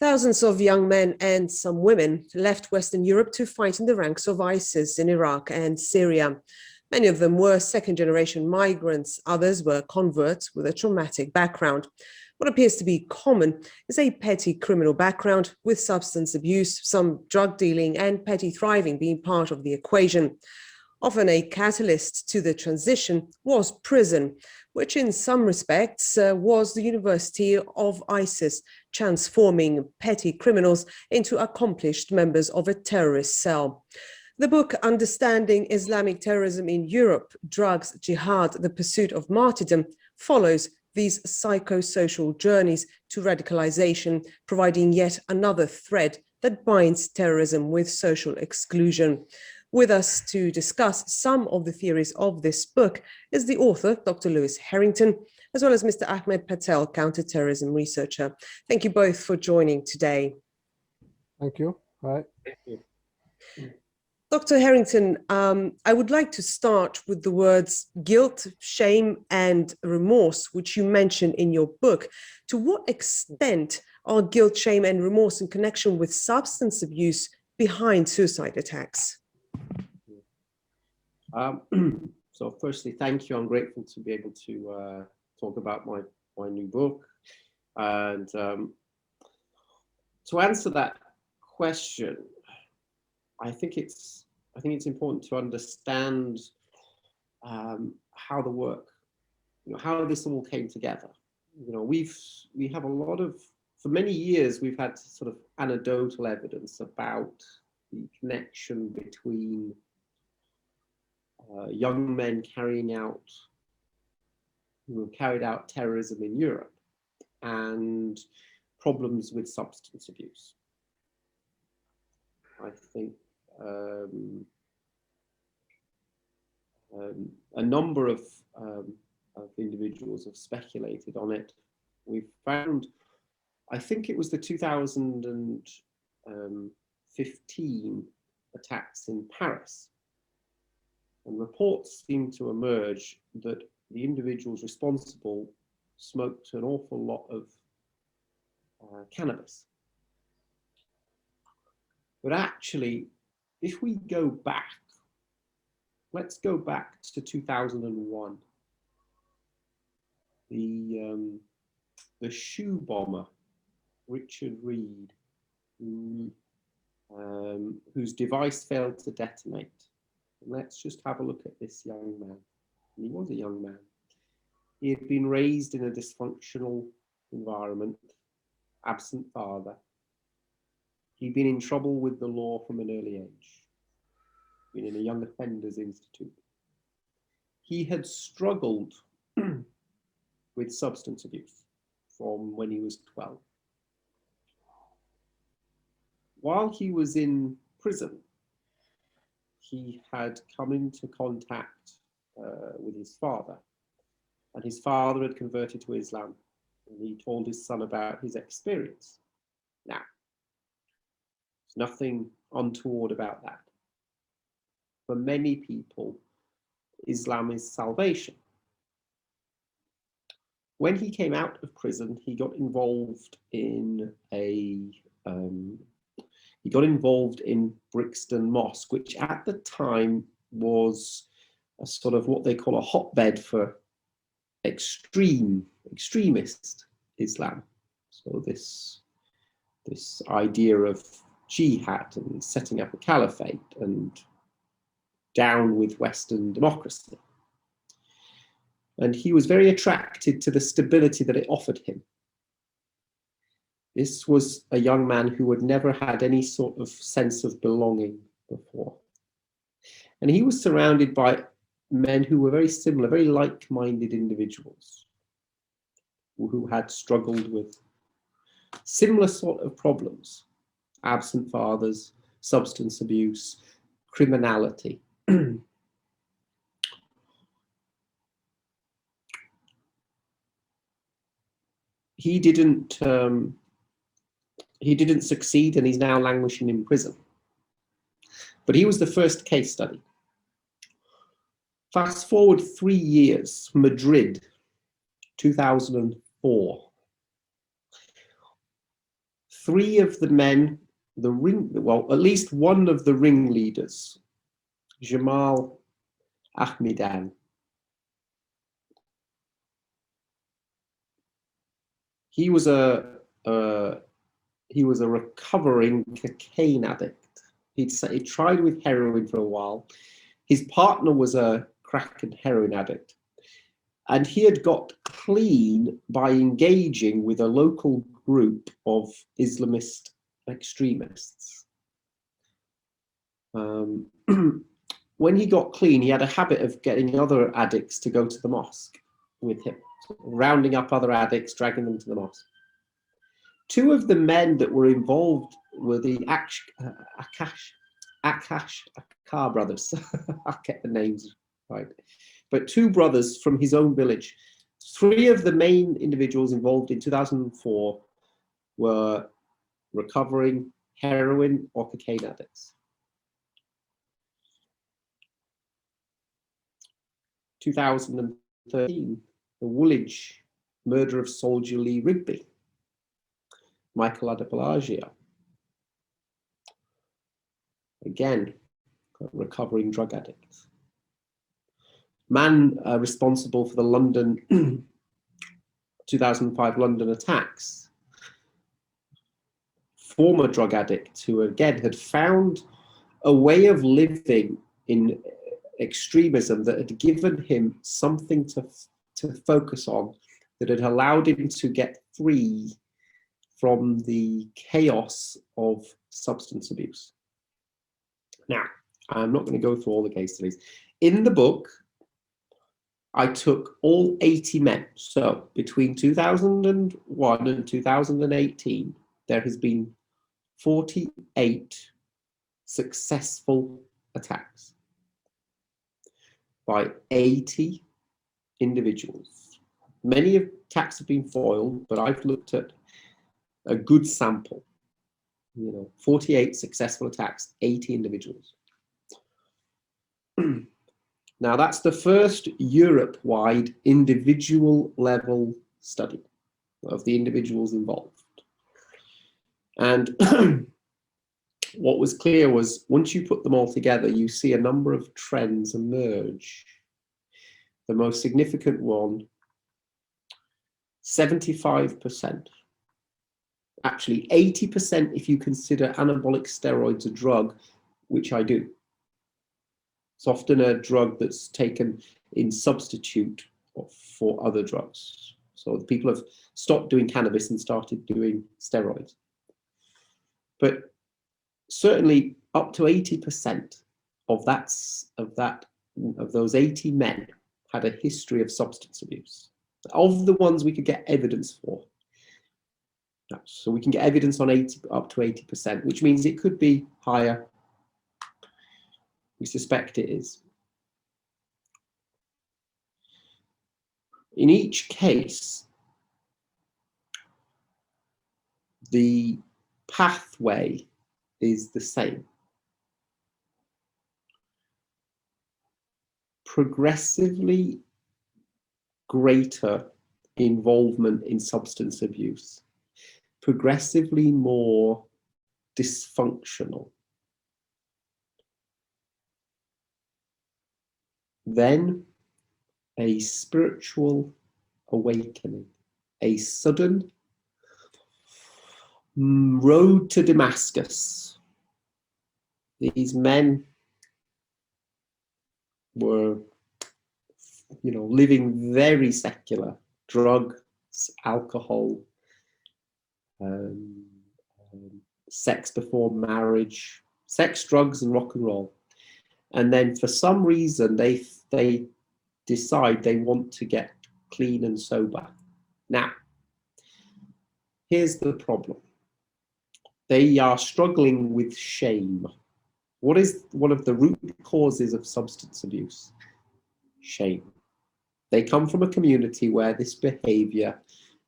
Thousands of young men and some women left Western Europe to fight in the ranks of ISIS in Iraq and Syria. Many of them were second-generation migrants. Others were converts with a traumatic background. What appears to be common is a petty criminal background with substance abuse, some drug dealing, and petty thriving being part of the equation. Often a catalyst to the transition was prison, which in some respects was the university of ISIS, transforming petty criminals into accomplished members of a terrorist cell. The book, Understanding Islamic Terrorism in Europe, Drugs, Jihad, the Pursuit of Martyrdom, follows these psychosocial journeys to radicalisation, providing yet another thread that binds terrorism with social exclusion. With us to discuss some of the theories of this book is the author, Dr. Lewis Herrington, as well as Mr. Ahmet Patel, counterterrorism researcher. Thank you both for joining today. Thank you. Hi. Thank you. Dr. Herrington, I would like to start with the words guilt, shame, and remorse, which you mention in your book. To what extent are guilt, shame, and remorse in connection with substance abuse behind suicide attacks? So firstly, thank you. I'm grateful to be able to talk about my new book. And to answer that question, I think it's important to understand how the work, how this all came together. We have a lot of, for many years, we've had sort of anecdotal evidence about the connection between young men who have carried out terrorism in Europe and problems with substance abuse. I think a number of individuals have speculated on it. We've found, I think it was the 2015 attacks in Paris, and reports seem to emerge that the individuals responsible smoked an awful lot of cannabis. But actually, if we go back, let's go back to 2001. The shoe bomber, Richard Reed, whose device failed to detonate. And let's just have a look at this young man. And he was a young man. He had been raised in a dysfunctional environment, absent father. He'd been in trouble with the law from an early age, been in a young offenders institute. He had struggled with substance abuse from when he was 12. While he was in prison, he had come into contact with his father, and his father had converted to Islam, and he told his son about his experience. Now, there's nothing untoward about that. For many people, Islam is salvation. When he came out of prison, he got involved in Brixton Mosque, which at the time was a sort of what they call a hotbed for extremist Islam. So this idea of jihad and setting up a caliphate and down with Western democracy. And he was very attracted to the stability that it offered him. This was a young man who had never had any sort of sense of belonging before. And he was surrounded by men who were very similar, very like-minded individuals who had struggled with similar sort of problems: absent fathers, substance abuse, criminality. He didn't succeed, and he's now languishing in prison. But he was the first case study. Fast forward 3 years, Madrid, 2004. three of the men, at least one of the ringleaders, Jamal Ahmedan, he was a recovering cocaine addict. He tried with heroin for a while. His partner was a crack and heroin addict. And he had got clean by engaging with a local group of Islamist extremists. When he got clean, he had a habit of getting other addicts to go to the mosque with him, rounding up other addicts, dragging them to the mosque. Two of the men that were involved were the Akar brothers. I'll get the names right. But two brothers from his own village. Three of the main individuals involved in 2004 were recovering heroin or cocaine addicts. 2013, the Woolwich murder of soldier Lee Rigby, Michael Adepalagia. Again, a recovering drug addict. Man responsible for the London 2005 London attacks, former drug addict who again had found a way of living in extremism that had given him something to focus on, that had allowed him to get free from the chaos of substance abuse. Now, I'm not going to go through all the case studies. In the book, I took all 80 men. So between 2001 and 2018, there has been 48 successful attacks by 80 individuals. Many attacks have been foiled, but I've looked at a good sample. 48 successful attacks, 80 individuals. Now, that's the first Europe-wide individual level study of the individuals involved. And what was clear was once you put them all together, you see a number of trends emerge. The most significant one, 75%. Actually, 80% if you consider anabolic steroids a drug, which I do. It's often a drug that's taken in substitute for other drugs. So people have stopped doing cannabis and started doing steroids. But certainly up to 80% of those 80 men had a history of substance abuse. Of the ones we could get evidence for. So we can get evidence on up to 80%, which means it could be higher. We suspect it is. In each case, the pathway is the same. Progressively greater involvement in substance abuse, progressively more dysfunctional. Then a spiritual awakening, a sudden road to Damascus. These men were, living very secular, drugs, alcohol, sex before marriage, sex, drugs, and rock and roll. And then for some reason, they decide they want to get clean and sober. Now, here's the problem. They are struggling with shame. What is one of the root causes of substance abuse? Shame. They come from a community where this behavior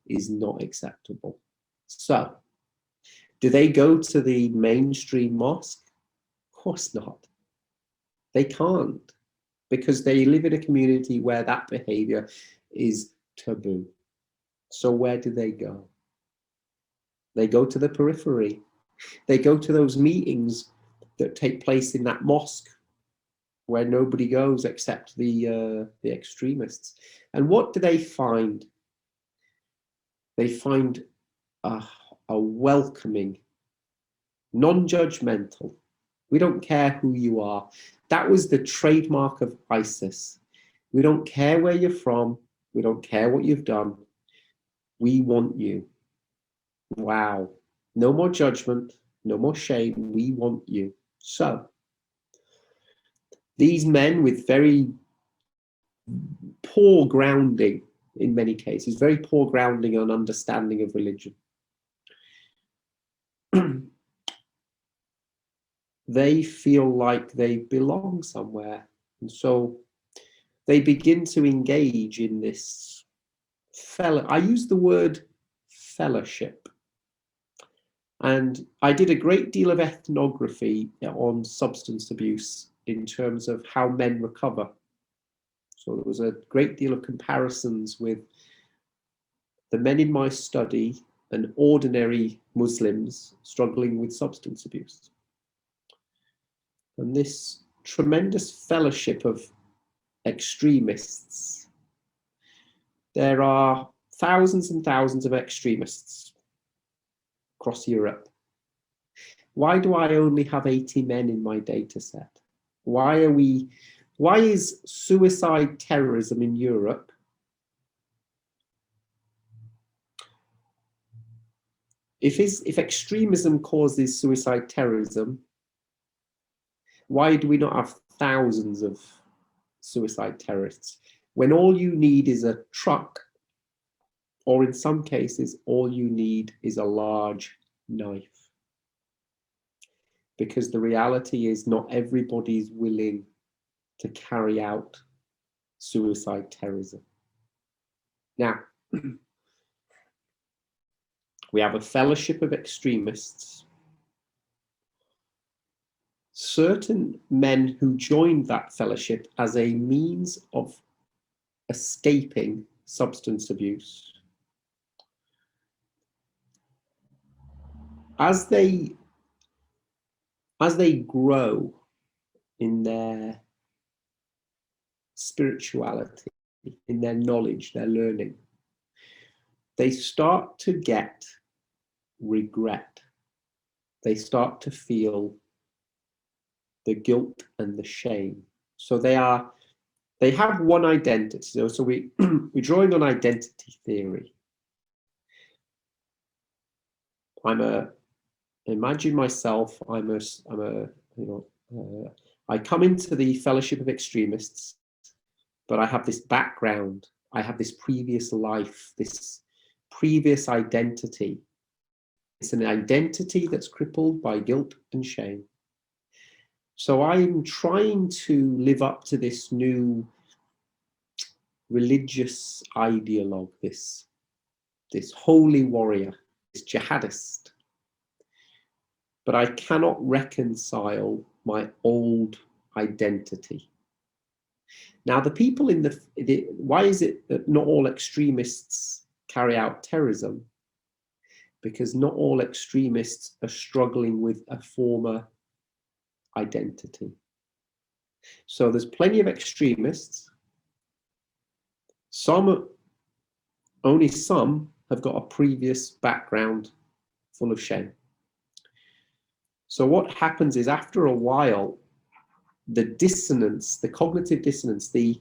is not acceptable. So, do they go to the mainstream mosque? Of course not. They can't, because they live in a community where that behavior is taboo. So where do they go? They go to the periphery. They go to those meetings that take place in that mosque where nobody goes except the extremists. And what do they find? They find a welcoming, non-judgmental. We don't care who you are. That was the trademark of ISIS. We don't care where you're from. We don't care what you've done. We want you. Wow. No more judgment, no more shame. We want you. So, these men with very poor grounding, in many cases, very poor grounding and understanding of religion, they feel like they belong somewhere. And so they begin to engage in this I use the word fellowship. And I did a great deal of ethnography on substance abuse in terms of how men recover. So there was a great deal of comparisons with the men in my study and ordinary Muslims struggling with substance abuse. And this tremendous fellowship of extremists. There are thousands and thousands of extremists across Europe. Why do I only have 80 men in my data set? Why is suicide terrorism in Europe if extremism causes suicide terrorism, why do we not have thousands of suicide terrorists when all you need is a truck, or in some cases all you need is a large knife? Because the reality is not everybody is willing to carry out suicide terrorism. Now, we have a fellowship of extremists. Certain men who joined that fellowship as a means of escaping substance abuse, as they grow in their spirituality, in their knowledge, their learning, they start to get regret. They start to feel the guilt and the shame. So they have one identity. So we're drawing on identity theory. Imagine myself, I come into the fellowship of extremists, but I have this background, I have this previous life, this previous identity. It's an identity that's crippled by guilt and shame. So I'm trying to live up to this new religious ideologue, this holy warrior, this jihadist. But I cannot reconcile my old identity. Now, the people why is it that not all extremists carry out terrorism? Because not all extremists are struggling with a former identity. So there's plenty of extremists. Only some have got a previous background full of shame. So what happens is, after a while, the dissonance, the cognitive dissonance, the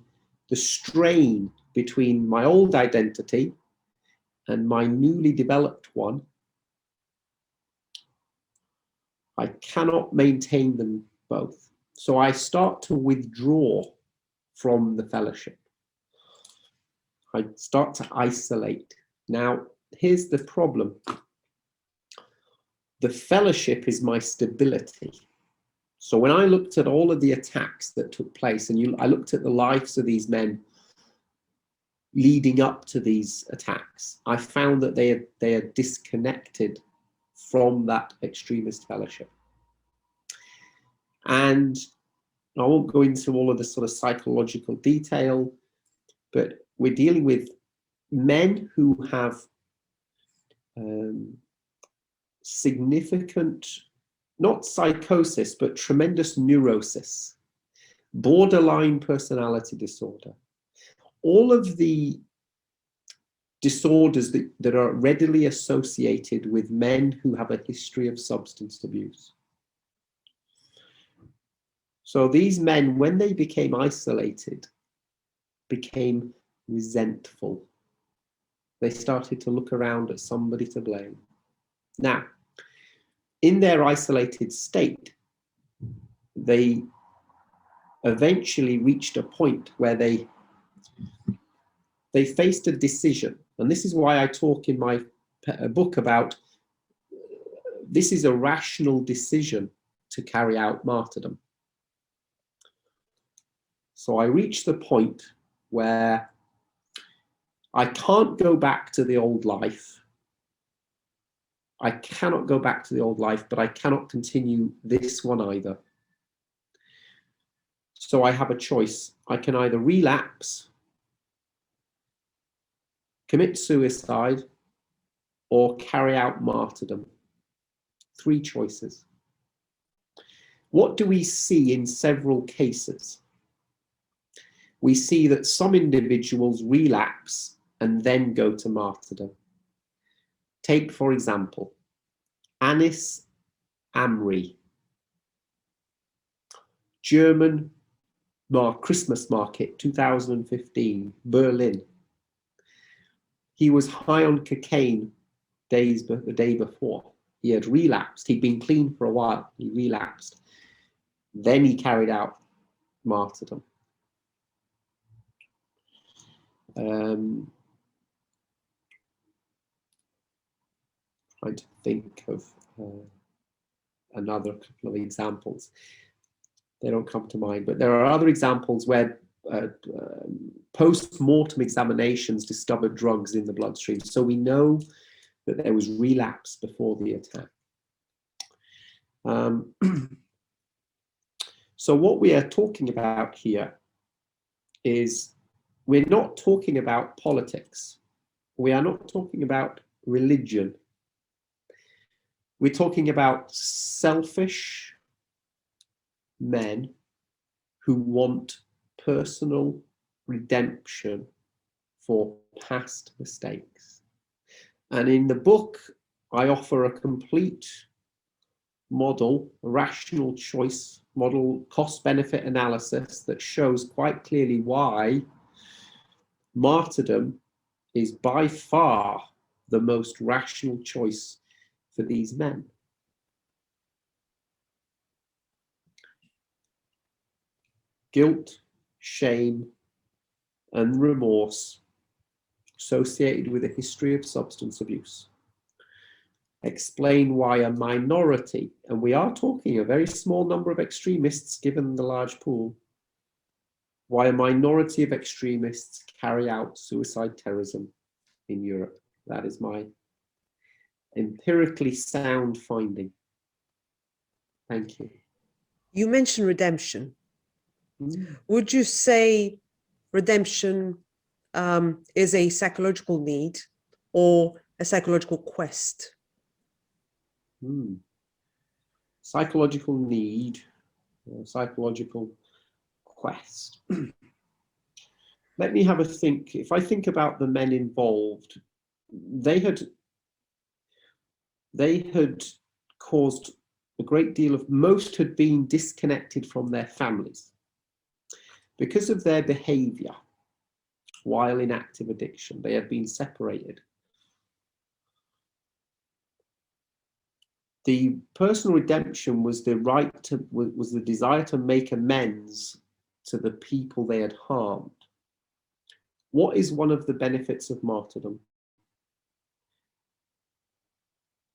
strain between my old identity and my newly developed one, I cannot maintain them both. So I start to withdraw from the fellowship. I start to isolate. Now, here's the problem. The fellowship is my stability. So when I looked at all of the attacks that took place, and I looked at the lives of these men leading up to these attacks, I found that they are disconnected from that extremist fellowship. And I won't go into all of the sort of psychological detail, but we're dealing with men who have significant, not psychosis, but tremendous neurosis, borderline personality disorder. All of the disorders that are readily associated with men who have a history of substance abuse. So these men, when they became isolated, became resentful. They started to look around at somebody to blame. Now, in their isolated state, they eventually reached a point where they faced a decision. And this is why I talk in my book about this is a rational decision to carry out martyrdom. So I reached the point where I can't go back to the old life. I cannot go back to the old life, but I cannot continue this one either. So I have a choice. I can either relapse, commit suicide, or carry out martyrdom. 3 choices. What do we see in several cases? We see that some individuals relapse and then go to martyrdom. Take, for example, Anis Amri, German Christmas market, 2015, Berlin. He was high on cocaine the day before. He had relapsed. He'd been clean for a while. He relapsed. Then he carried out martyrdom. Trying to think of another couple of examples. They don't come to mind, but there are other examples where post-mortem examinations discovered drugs in the bloodstream. So we know that there was relapse before the attack. So what we are talking about here is we're not talking about politics. We are not talking about religion. We're talking about selfish men who want personal redemption for past mistakes. And in the book, I offer a complete model, a rational choice model, cost-benefit analysis that shows quite clearly why martyrdom is by far the most rational choice for these men. Guilt, shame, and remorse associated with a history of substance abuse explain why a minority, and we are talking a very small number of extremists given the large pool, why a minority of extremists carry out suicide terrorism in Europe. That is my empirically sound finding. Thank you. You mentioned redemption. Would you say redemption is a psychological need or a psychological quest? Psychological need, psychological quest. Let me have a think. If I think about the men involved, they had caused a great deal of, most had been disconnected from their families because of their behavior while in active addiction. They had been separated. The personal redemption was the was the desire to make amends to the people they had harmed. What is one of the benefits of martyrdom?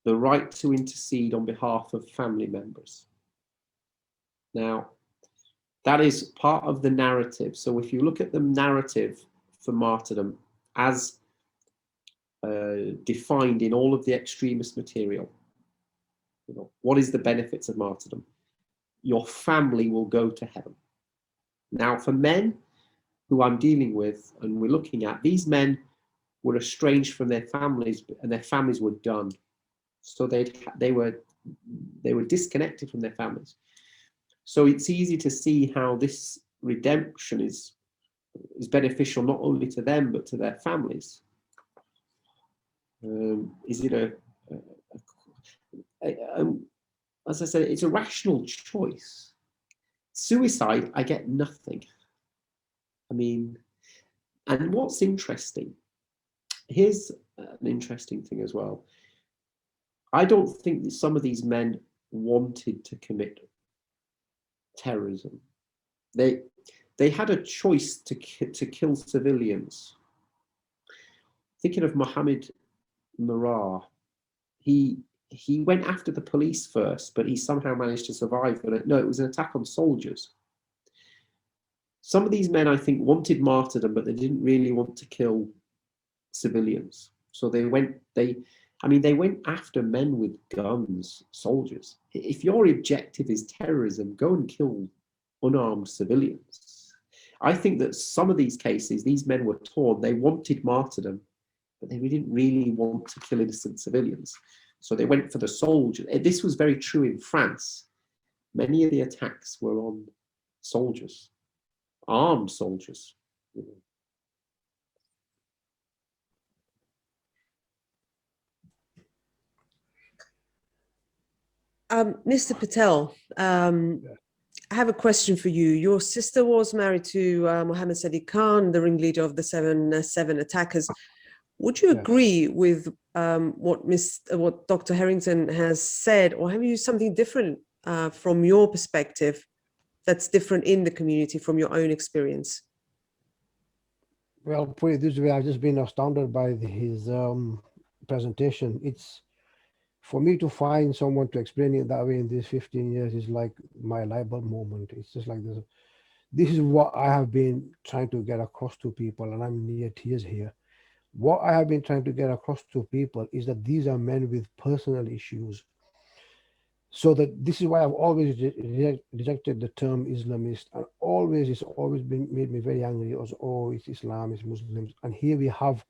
The right to intercede on behalf of family members. Now, that is part of the narrative. So if you look at the narrative for martyrdom as defined in all of the extremist material, what is the benefits of martyrdom? Your family will go to heaven. Now, for men who I'm dealing with and we're looking at, these men were estranged from their families and their families were done. So they were disconnected from their families. So it's easy to see how this redemption is beneficial not only to them but to their families. Is it as I said, it's a rational choice. Suicide, I get nothing. I mean, and what's interesting, here's an interesting thing as well. I don't think that some of these men wanted to commit terrorism. They had a choice to kill civilians. Thinking of Mohammed Merah, he went after the police first, but he somehow managed to survive. No, it was an attack on soldiers. Some of these men, I think, wanted martyrdom, but they didn't really want to kill civilians. So they went after men with guns, soldiers. If your objective is terrorism, go and kill unarmed civilians. I think that some of these cases, these men were torn. They wanted martyrdom, but they didn't really want to kill innocent civilians. So they went for the soldiers. This was very true in France. Many of the attacks were on soldiers, armed soldiers. Mr. Patel, I have a question for you. Your sister was married to Mohammad Sidique Khan, the ringleader of the seven attackers. Would you agree with what Dr. Herrington has said, or have you something different from your perspective that's different in the community from your own experience? Well, put it this way, I've just been astounded by his presentation. It's, for me to find someone to explain it that way in these 15 years is like my light bulb moment. It's just like this. This is what I have been trying to get across to people, and I'm near tears here. What I have been trying to get across to people is that these are men with personal issues. So that this is why I've always rejected the term Islamist, and it's always been made me very angry. It was, oh, it's Islam, it's Muslims, and here we have,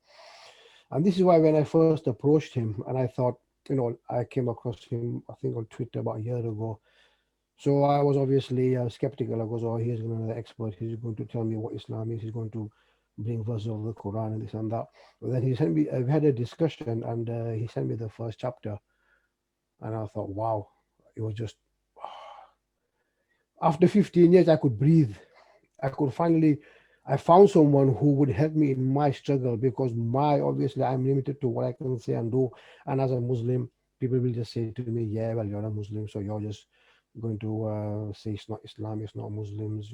and this is why when I first approached him, and I thought, I came across him, I think on Twitter about a year ago. So I was obviously skeptical. I goes, oh, here's another expert. He's going to tell me what Islam is. He's going to bring verses of the Quran and this and that. But then he sent me, we had a discussion, and he sent me the first chapter. And I thought, wow, it was just, after 15 years, I could breathe. I found someone who would help me in my struggle, because obviously I'm limited to what I can say and do. And as a Muslim, people will just say to me, yeah, well, you're a Muslim, so you're just going to say it's not Islam, it's not Muslims,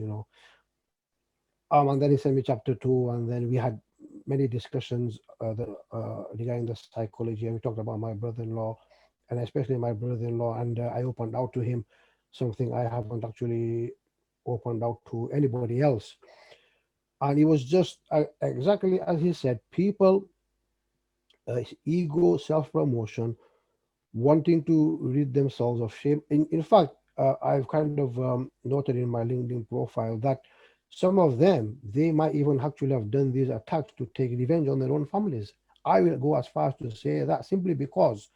and then he sent me chapter 2, and then we had many discussions regarding the psychology, and we talked about my brother-in-law, and especially my brother-in-law, and I opened out to him something I haven't actually opened out to anybody else. And it was just exactly as he said, people, ego, self-promotion, wanting to rid themselves of shame. In fact, I've kind of noted in my LinkedIn profile that some of them, they might even actually have done these attacks to take revenge on their own families. I will go as far as to say that simply because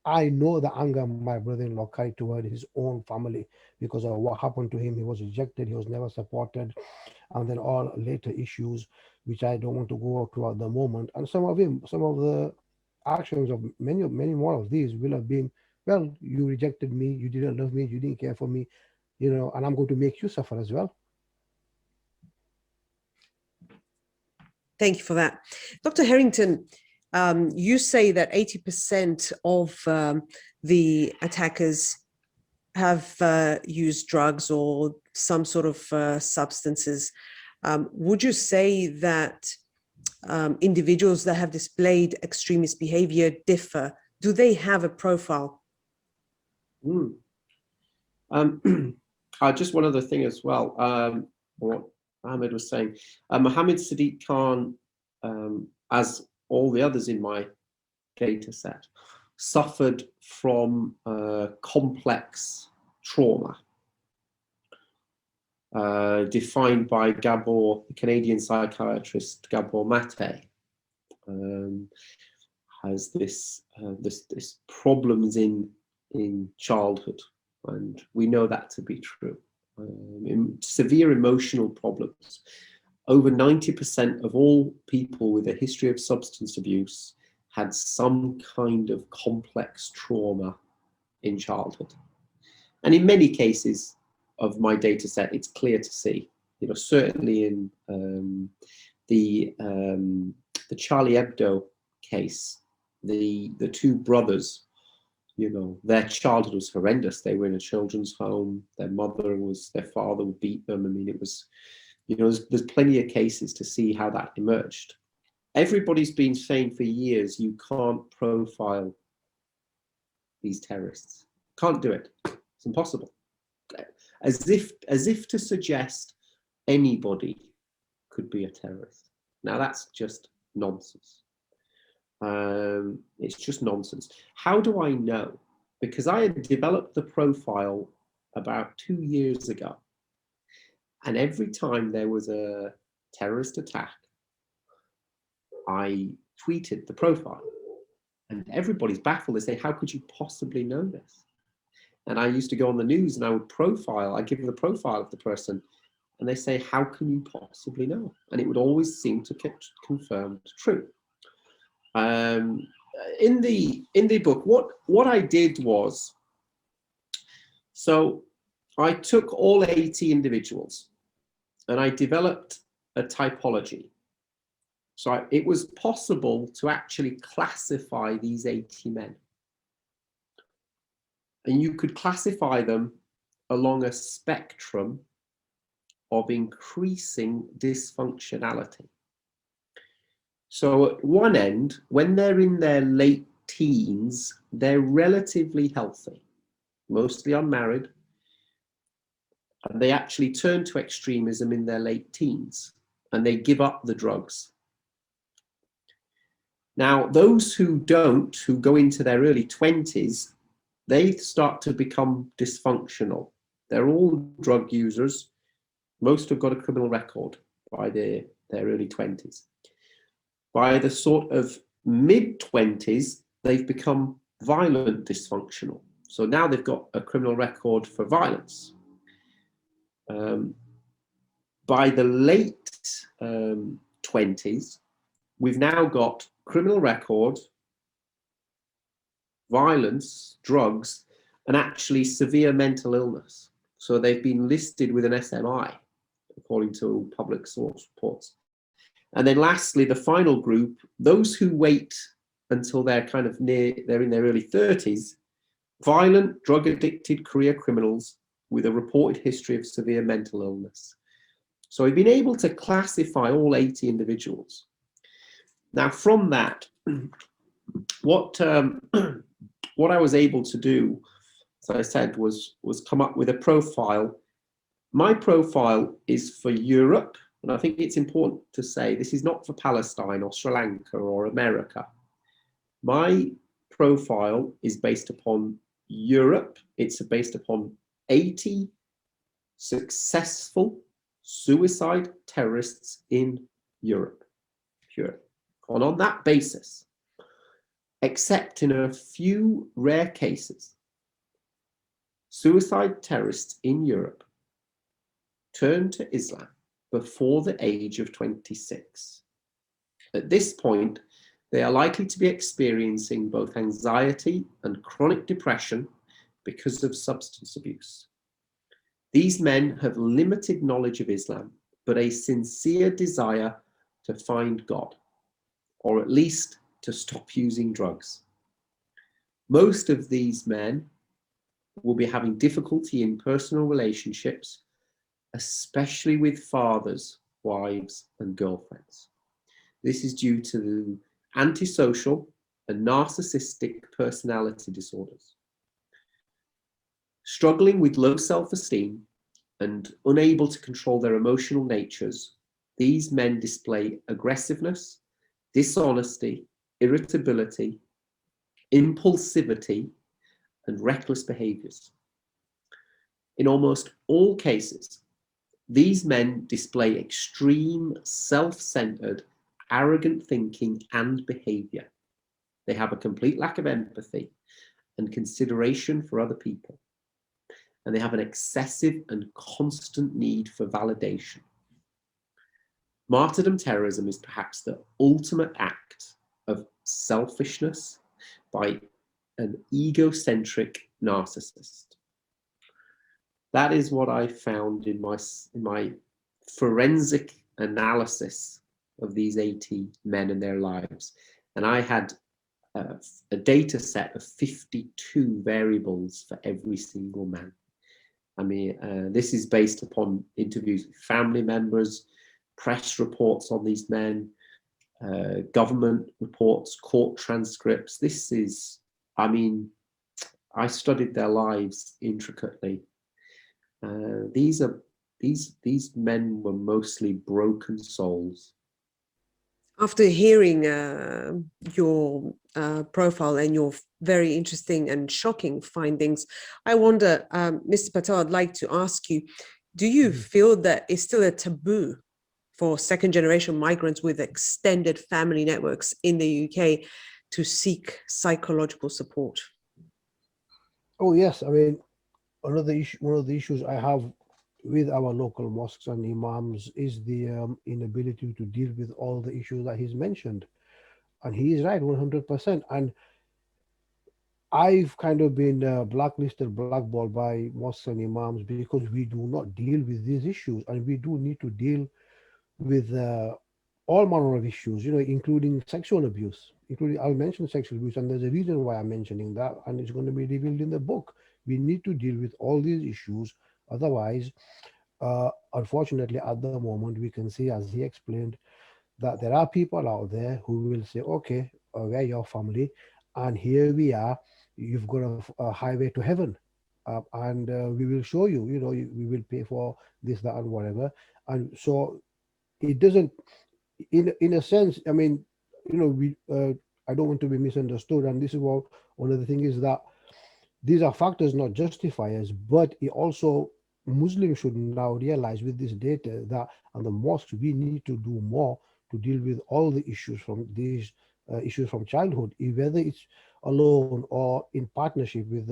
I know the anger my brother-in-law carried toward his own family because of what happened to him. He was rejected, he was never supported, and then all later issues, which I don't want to go to at the moment. And some of the actions of many more of these will have been, well, you rejected me, you didn't love me, you didn't care for me, and I'm going to make you suffer as well. Thank you for that. Dr. Herrington, you say that 80% of the attackers have used drugs or some sort of substances. Would you say that individuals that have displayed extremist behavior differ? Do they have a profile? Just one other thing as well, what Ahmed was saying. Mohammad Sidique Khan, as all the others in my data set, suffered from complex trauma, defined by the Canadian psychiatrist Gabor Mate. has this problems in childhood, and we know that to be true. Severe emotional problems. Over 90% of all people with a history of substance abuse had some kind of complex trauma in childhood. And in many cases of my data set, it's clear to see, you know, certainly in the Charlie Hebdo case, the two brothers, you know, their childhood was horrendous. They were in a children's home. Their father would beat them. I mean, it was, you know, there's plenty of cases to see how that emerged. Everybody's been saying for years, you can't profile these terrorists. Can't do it. It's impossible. As if to suggest anybody could be a terrorist. Now that's just nonsense. It's just nonsense. How do I know? Because I had developed the profile about 2 years ago. And every time there was a terrorist attack, I tweeted the profile. And everybody's baffled. They say, how could you possibly know this? And I used to go on the news and I would profile, I give them the profile of the person. And they say, how can you possibly know? And it would always seem to get confirmed true. In the book, what I did was, so I took all 80 individuals and I developed a typology. So it was possible to actually classify these 80 men. And you could classify them along a spectrum of increasing dysfunctionality. So at one end, when they're in their late teens, they're relatively healthy, mostly unmarried, and they actually turn to extremism in their late teens, and they give up the drugs. Now, those who don't, who go into their early 20s, they start to become dysfunctional. They're all drug users. Most have got a criminal record by their early 20s. By the sort of mid-20s, they've become violent dysfunctional. So now they've got a criminal record for violence. By the late 20s, we've now got criminal record, violence, drugs, and actually severe mental illness. So they've been listed with an SMI, according to public source reports. And then lastly, the final group, those who wait until they're kind of they're in their early 30s, violent, drug-addicted career criminals with a reported history of severe mental illness. So we've been able to classify all 80 individuals. Now, from that, what I was able to do, as I said, was come up with a profile. My profile is for Europe, and I think it's important to say this is not for Palestine or Sri Lanka or America. My profile is based upon Europe. It's based upon 80 successful suicide terrorists in Europe. Pure. And on that basis, except in a few rare cases, suicide terrorists in Europe turn to Islam before the age of 26. At this point, they are likely to be experiencing both anxiety and chronic depression because of substance abuse. These men have limited knowledge of Islam, but a sincere desire to find God, or at least to stop using drugs. Most of these men will be having difficulty in personal relationships, especially with fathers, wives, and girlfriends. This is due to antisocial and narcissistic personality disorders. Struggling with low self-esteem and unable to control their emotional natures, these men display aggressiveness, dishonesty, irritability, impulsivity, and reckless behaviors. In almost all cases, these men display extreme self-centered, arrogant thinking and behavior. They have a complete lack of empathy and consideration for other people. And they have an excessive and constant need for validation. Martyrdom terrorism is perhaps the ultimate act of selfishness by an egocentric narcissist. That is what I found in my forensic analysis of these 80 men and their lives. And I had a data set of 52 variables for every single man. I mean, this is based upon interviews with family members, press reports on these men, government reports, court transcripts. This is, I mean, I studied their lives intricately. These men were mostly broken souls. After hearing your profile and your very interesting and shocking findings, I wonder, Mr. Patel, I'd like to ask you, do you feel that it's still a taboo for second-generation migrants with extended family networks in the UK to seek psychological support? Oh yes, I mean, one of the issues I have with our local mosques and imams is the inability to deal with all the issues that he's mentioned. And he is right, 100%. And I've kind of been blacklisted, blackballed by mosques and imams because we do not deal with these issues. And we do need to deal with all manner of issues, you know, including sexual abuse. I'll mention sexual abuse, and there's a reason why I'm mentioning that, and it's going to be revealed in the book. We need to deal with all these issues. Otherwise, unfortunately, at the moment, we can see, as he explained, that there are people out there who will say, okay, we're your family, and here we are, you've got a highway to heaven, and we will show you, you know, we will pay for this, that, and whatever. And so it doesn't, in a sense, I mean, you know, I don't want to be misunderstood, and this is what one of the things is that these are factors, not justifiers, but it also, Muslims should now realize with this data that on the mosques we need to do more to deal with all the issues from these issues from childhood, whether it's alone or in partnership with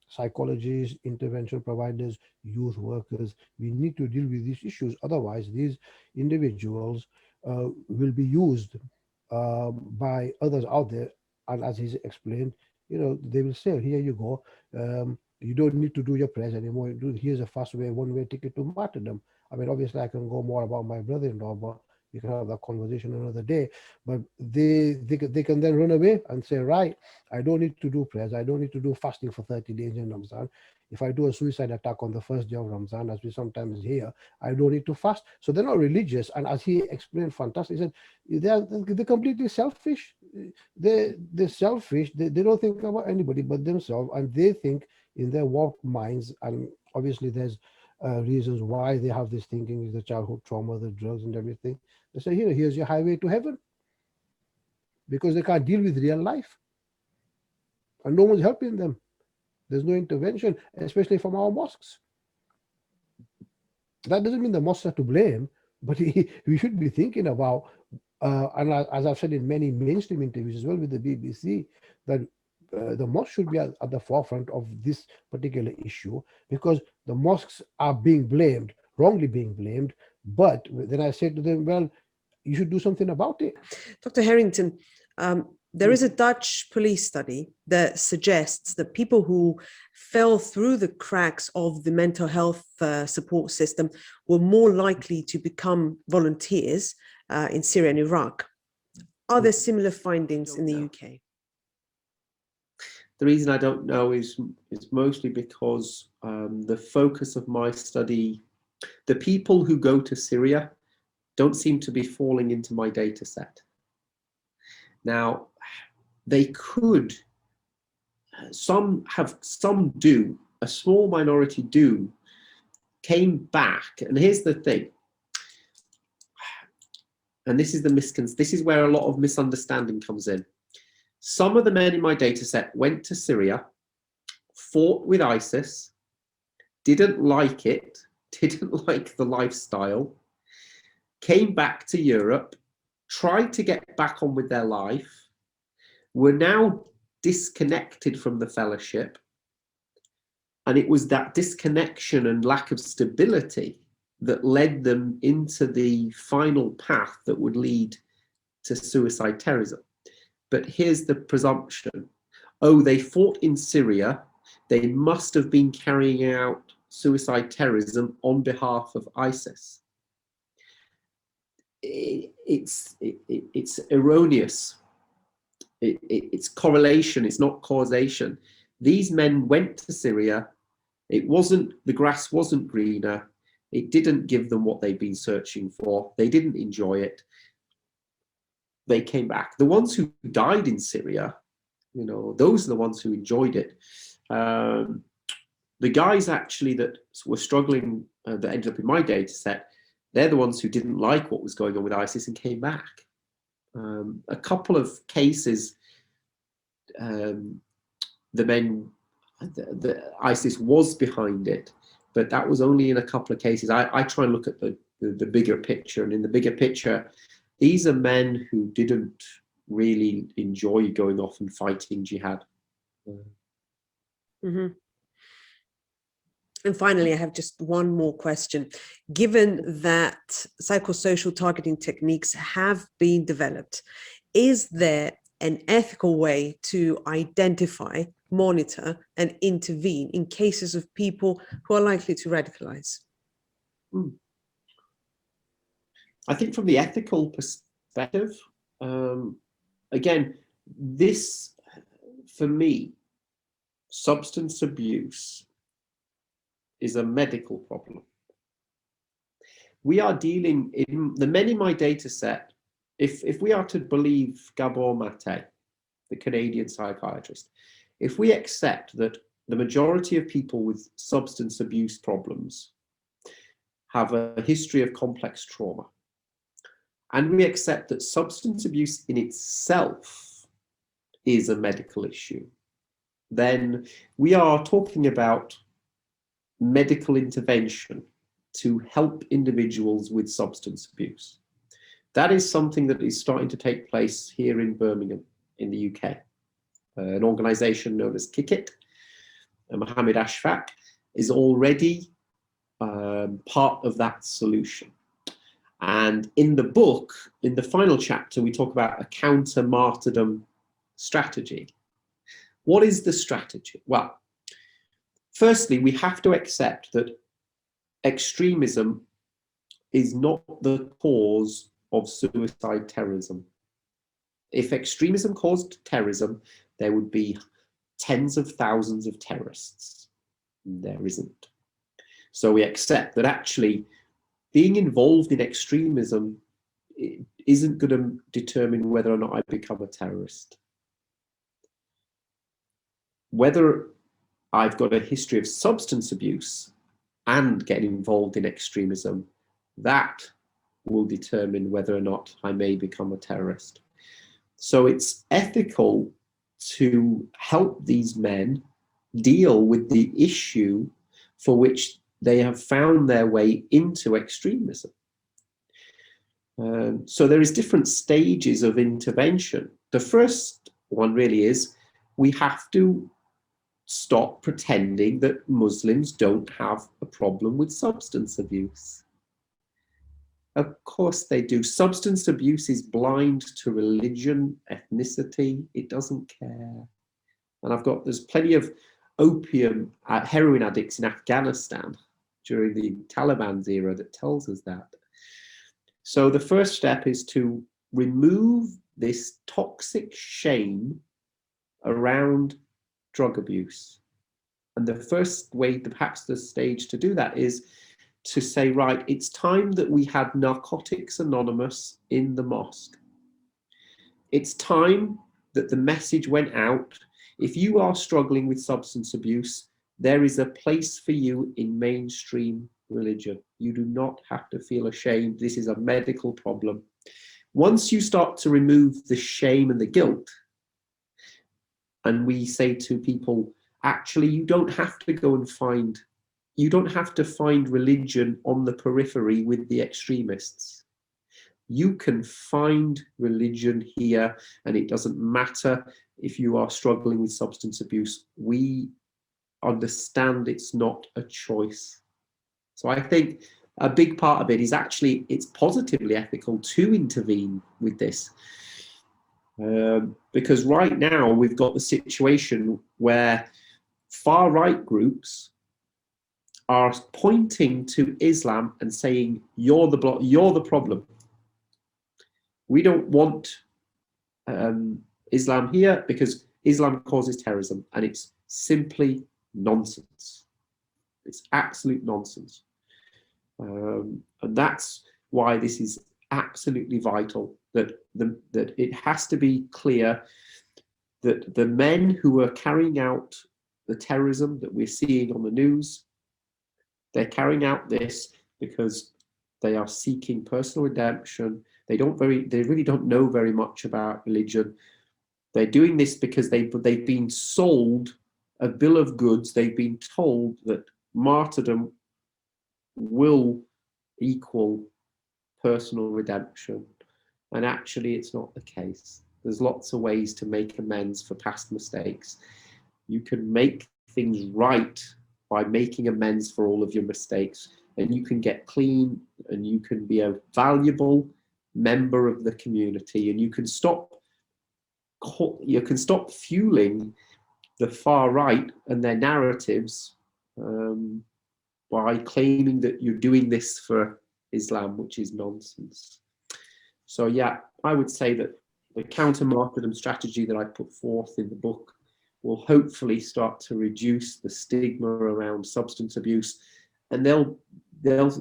psychologists, intervention providers, youth workers. We need to deal with these issues. Otherwise, these individuals will be used by others out there. And as he's explained, you know, they will say, here you go. You don't need to do your prayers anymore. Here's a fast way, one-way ticket to martyrdom. I mean, obviously, I can go more about my brother-in-law, but we can have that conversation another day. But they can then run away and say, right, I don't need to do prayers. I don't need to do fasting for 30 days in Ramzan. If I do a suicide attack on the first day of Ramzan, as we sometimes hear, I don't need to fast. So they're not religious. And as he explained, fantastic, he said, they're completely selfish. They're selfish. They don't think about anybody but themselves. And they think in their warped minds, and obviously there's reasons why they have this thinking, is the childhood trauma, the drugs and everything. They say, here's your highway to heaven, because they can't deal with real life. And no one's helping them. There's no intervention, especially from our mosques. That doesn't mean the mosques are to blame, but we should be thinking about, and as I've said in many mainstream interviews as well with the BBC, that the mosque should be at the forefront of this particular issue, because the mosques are being blamed, wrongly being blamed. But then I said to them, well, you should do something about it. Dr. Herrington, there is a Dutch police study that suggests that people who fell through the cracks of the mental health support system were more likely to become volunteers in Syria and Iraq. Are there similar findings in the UK? The reason I don't know is mostly because the focus of my study, the people who go to Syria don't seem to be falling into my data set. Now, they could, some do, a small minority do, came back. And here's the thing, and this is where a lot of misunderstanding comes in. Some of the men in my data set went to Syria, fought with ISIS, didn't like it, didn't like the lifestyle, came back to Europe, tried to get back on with their life, were now disconnected from the fellowship. And it was that disconnection and lack of stability that led them into the final path that would lead to suicide terrorism. But here's the presumption. Oh, they fought in Syria. They must have been carrying out suicide terrorism on behalf of ISIS. It's erroneous. It's correlation, it's not causation. These men went to Syria. The grass wasn't greener. It didn't give them what they'd been searching for. They didn't enjoy it. They came back. The ones who died in Syria, you know, those are the ones who enjoyed it. The guys actually that were struggling, that ended up in my data set, they're the ones who didn't like what was going on with ISIS and came back. A couple of cases, the ISIS was behind it, but that was only in a couple of cases. I try and look at the bigger picture, and in the bigger picture, these are men who didn't really enjoy going off and fighting jihad. Mm-hmm. And finally, I have just one more question. Given that psychosocial targeting techniques have been developed, is there an ethical way to identify, monitor, and intervene in cases of people who are likely to radicalize? I think from the ethical perspective, again, this, for me, substance abuse is a medical problem. We are dealing in the men in my data set, if we are to believe Gabor Mate, the Canadian psychiatrist, if we accept that the majority of people with substance abuse problems have a history of complex trauma, and we accept that substance abuse in itself is a medical issue, then we are talking about medical intervention to help individuals with substance abuse. That is something that is starting to take place here in Birmingham, in the UK. An organisation known as Kick It, Mohammed Ashfaq, is already part of that solution. And in the book, in the final chapter, we talk about a counter-martyrdom strategy. What is the strategy? Well, firstly, we have to accept that extremism is not the cause of suicide terrorism. If extremism caused terrorism, there would be tens of thousands of terrorists. There isn't. So we accept that actually being involved in extremism isn't going to determine whether or not I become a terrorist. Whether I've got a history of substance abuse and getting involved in extremism, that will determine whether or not I may become a terrorist. So it's ethical to help these men deal with the issue for which they have found their way into extremism. So there is different stages of intervention. The first one really is we have to stop pretending that Muslims don't have a problem with substance abuse. Of course they do. Substance abuse is blind to religion, ethnicity. It doesn't care. And there's plenty of opium, heroin addicts in Afghanistan during the Taliban's era that tells us that. So the first step is to remove this toxic shame around drug abuse. And the first way, perhaps the stage to do that, is to say, right, it's time that we had Narcotics Anonymous in the mosque. It's time that the message went out. If you are struggling with substance abuse, there is a place for you in mainstream religion. You do not have to feel ashamed. This is a medical problem. Once you start to remove the shame and the guilt, and we say to people, actually, you don't have to go and find religion on the periphery with the extremists. You can find religion here, and it doesn't matter if you are struggling with substance abuse. We understand it's not a choice. So I think a big part of it is actually it's positively ethical to intervene with this. Because right now we've got the situation where far-right groups are pointing to Islam and saying, you're the problem. We don't want Islam here because Islam causes terrorism, and it's simply nonsense. It's absolute nonsense. And that's why this is absolutely vital, that it has to be clear that the men who are carrying out the terrorism that we're seeing on the news, they're carrying out this because they are seeking personal redemption. They really don't know very much about religion. They're doing this because they've been sold a bill of goods. They've been told that martyrdom will equal personal redemption. And actually, it's not the case. There's lots of ways to make amends for past mistakes. You can make things right by making amends for all of your mistakes, and you can get clean, and you can be a valuable member of the community, and you can stop fueling the far right and their narratives by claiming that you're doing this for Islam, which is nonsense. So yeah, I would say that the counter-martyrdom strategy that I put forth in the book will hopefully start to reduce the stigma around substance abuse, and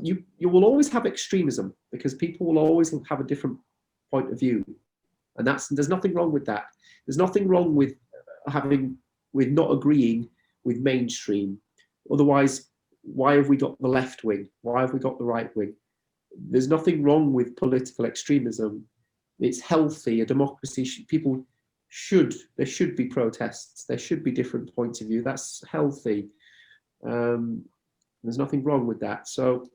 you will always have extremism because people will always have a different point of view, and there's nothing wrong with that. There's nothing wrong with not agreeing with mainstream. Otherwise, why have we got the left wing? Why have we got the right wing? There's nothing wrong with political extremism. It's healthy. A democracy, there should be protests. There should be different points of view. That's healthy. There's nothing wrong with that. So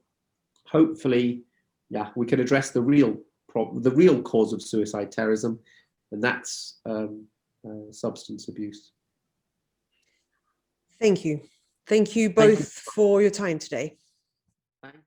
hopefully, yeah, we can address the real problem, the real cause of suicide terrorism, and that's substance abuse. Thank you. Thank you both for your time today. Thank you.